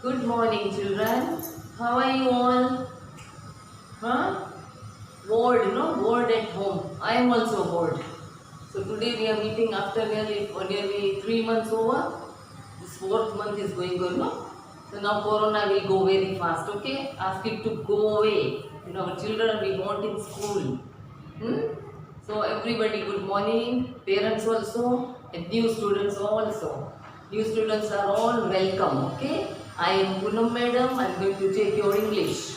Good morning, children. How are you all? Huh? Bored, no? Bored at home. I am also bored. So today we are meeting after nearly 3 months over. This fourth month is going on, no? So now Corona will go very fast, okay? Ask it to go away. Our children we want in school. Hmm? So everybody, good morning. Parents also and new students also. New students are all welcome, okay? I am Poonam madam. I am going to take your English.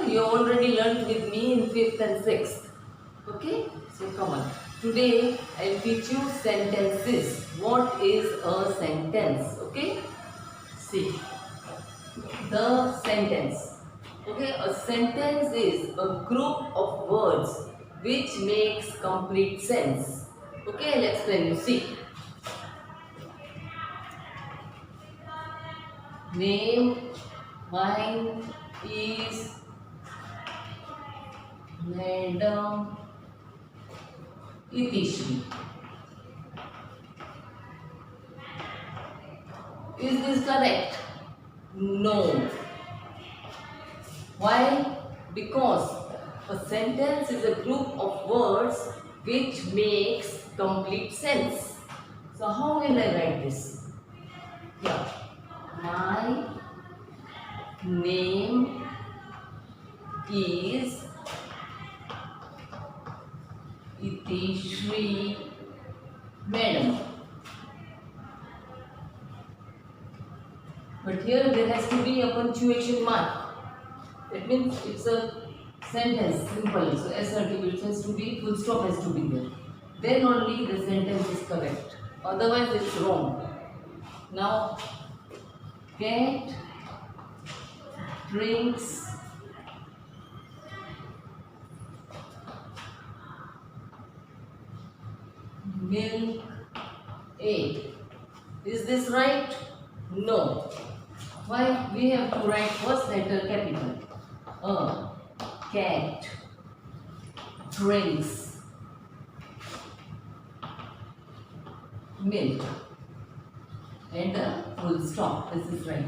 You already learnt with me in 5th and 6th. Okay? So come on. Today I will teach you sentences. What is a sentence? Okay? See. The sentence. Okay, a sentence is a group of words which makes complete sense. Okay, I'll explain you. See. Name, mine is Madam Itishri. Is this correct? No. Why? Because a sentence is a group of words which makes complete sense. So how will I write this? Yeah. My name is Itishri Madam. But here there has to be a punctuation mark. That means it's a sentence, simple. So S article has to be, full stop has to be there. Then only the sentence is correct. Otherwise it's wrong. Now, cat drinks milk egg. Is this right? No. Why? We have to write first letter capital. A cat drinks milk and a full stop. This is right.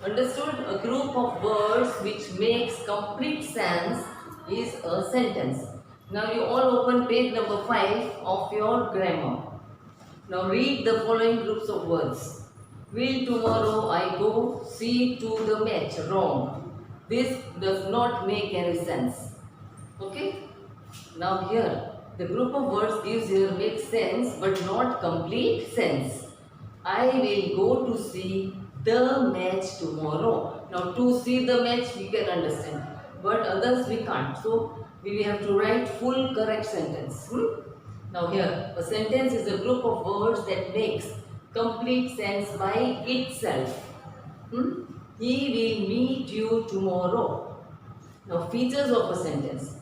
Understood? A group of words which makes complete sense is a sentence. Now you all open page number 5 of your grammar. Now read the following groups of words. Will tomorrow I go see to the match? Wrong. This does not make any sense. Okay? Now here, the group of words gives here makes sense but not complete sense. I will go to see the match tomorrow. Now to see the match we can understand, but others we can't. So we will have to write full correct sentence. Now here, a sentence is a group of words that makes complete sense by itself. He will meet you tomorrow. Now features of a sentence.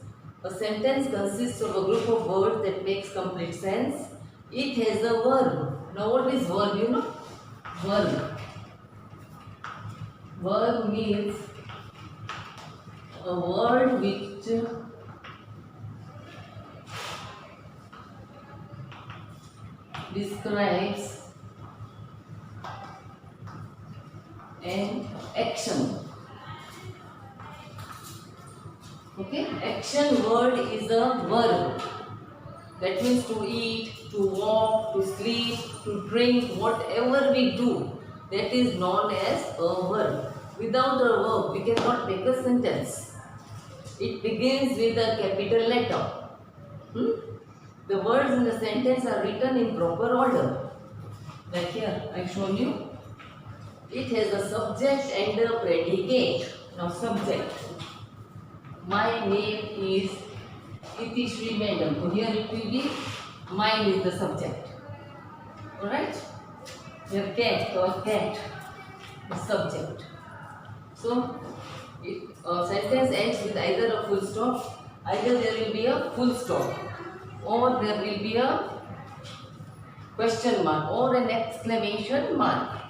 A sentence consists of a group of words that makes complete sense. It has a verb. Now what is verb? You know? Verb. Verb means a word which describes an action. Okay, action word is a verb. That means to eat, to walk, to sleep, to drink, whatever we do, that is known as a verb. Without a verb, we cannot make a sentence. It begins with a capital letter. The words in the sentence are written in proper order. Like here, I have shown you. It has a subject and a predicate. Now subject. My name is Itishri Madam. So here it will be mine is the subject. Alright? Here cat or cat, the subject. So a sentence ends with either a full stop, either there will be a full stop, or there will be a question mark or an exclamation mark.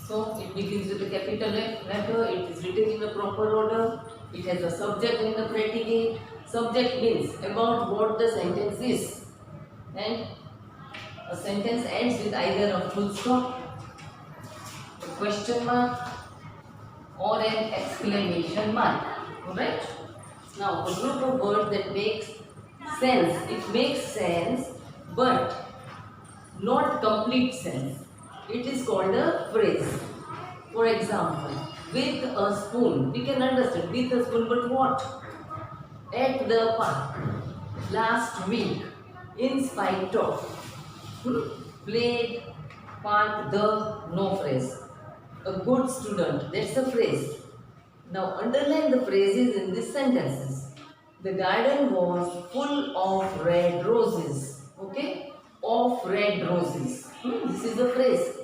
So it begins with a capital letter, it is written in a proper order. It has a subject and a predicate. Subject means about what the sentence is, and a sentence ends with either a full stop, a question mark, or an exclamation mark. Alright? Now, a group of words that makes sense. It makes sense, but not complete sense. It is called a phrase. For example, with a spoon. We can understand with a spoon, but what? At the park. Last week. In spite of. Played. Part the. No phrase. A good student. That's a phrase. Now underline the phrases in these sentences. The garden was full of red roses. Okay? Of red roses. This is a phrase.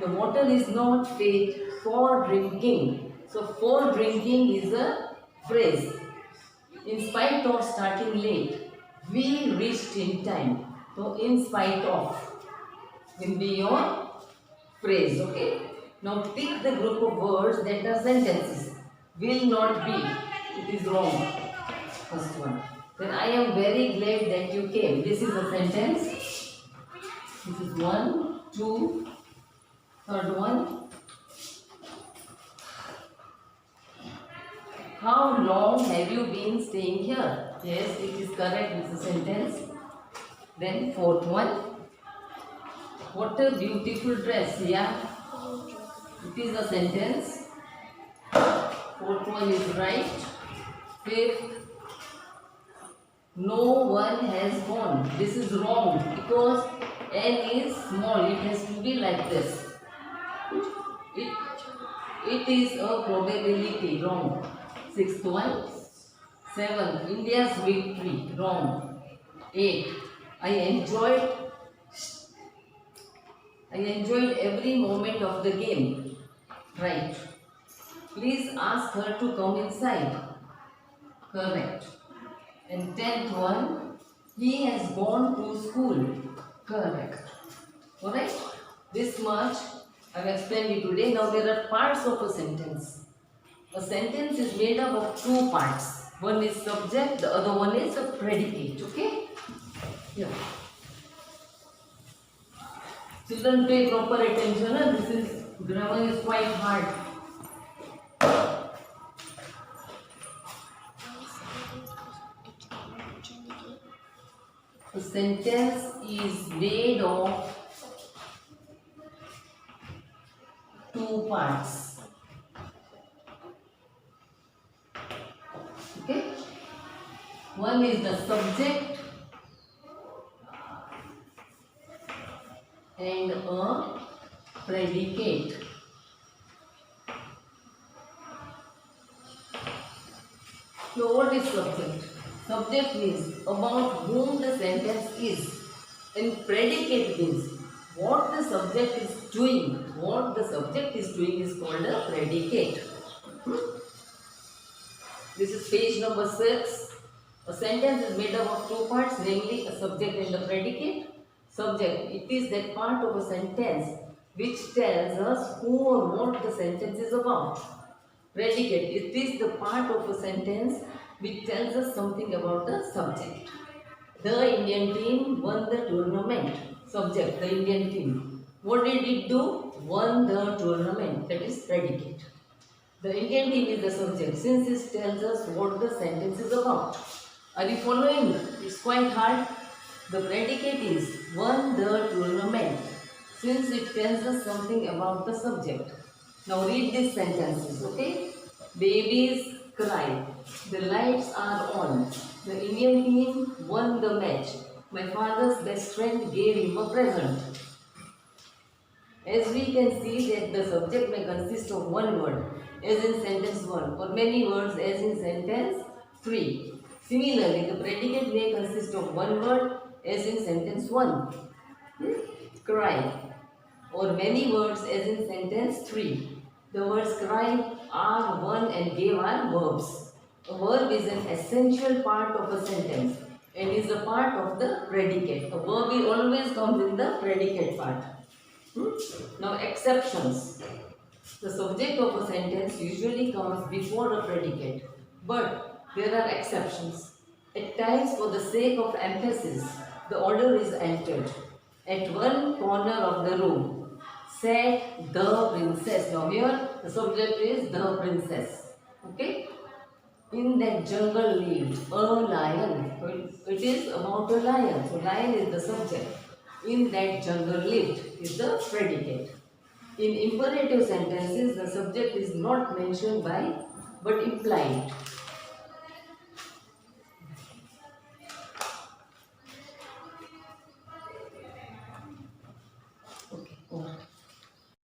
The water is not fit for drinking. So for drinking is a phrase. In spite of starting late, we reached in time. So in spite of will be your phrase. Okay? Now pick the group of words that are sentences. Will not be. It is wrong. First one. Then I am very glad that you came. This is a sentence. This is one, two, third one. How long have you been staying here? Yes, it is correct. It's a sentence. Then fourth one. What a beautiful dress. Yeah. It is a sentence. Fourth one is right. Fifth. No one has gone. This is wrong because n is small. It has to be like this. It is a probability. Wrong. Sixth one. Seventh. India's victory. Wrong. Eight. I enjoyed every moment of the game. Right. Please ask her to come inside. Correct. And 10th one, he has gone to school. Correct. Alright? This much I have explained you today. Now there are parts of a sentence. A sentence is made up of two parts. One is subject, the other one is a predicate. Okay? Yeah. Children, pay proper attention. This is grammar is quite hard. A sentence is made of two parts. Okay? One is the subject and a predicate. So what is subject? Subject means about whom the sentence is, and predicate means what the subject is doing. What the subject is doing is called a predicate. This is page number 6. A sentence is made up of two parts, namely a subject and a predicate. Subject, it is that part of a sentence which tells us who or what the sentence is about. Predicate, it is the part of a sentence which tells us something about the subject. The Indian team won the tournament. Subject, the Indian team. What did it do? Won the tournament. That is predicate. The Indian team is the subject since it tells us what the sentence is about. Are you following? It's quite hard. The predicate is won the tournament since it tells us something about the subject. Now read these sentences, okay? Babies cry. The lights are on. The Indian team won the match. My father's best friend gave him a present. As we can see that the subject may consist of one word, as in sentence 1, or many words as in sentence 3. Similarly, the predicate may consist of one word as in sentence 1, cry, or many words as in sentence 3. The words cry, are, won and gave are verbs. A verb is an essential part of a sentence and is a part of the predicate. A verb always comes in the predicate part. Now exceptions. The subject of a sentence usually comes before a predicate, but there are exceptions. At times, for the sake of emphasis, the order is altered. At one corner of the room sat the princess. Now, here the subject is the princess. Okay? In that jungle lived a lion. So it is about a lion. So, lion is the subject. In that jungle lived is the predicate. In imperative sentences, the subject is not mentioned by but implied.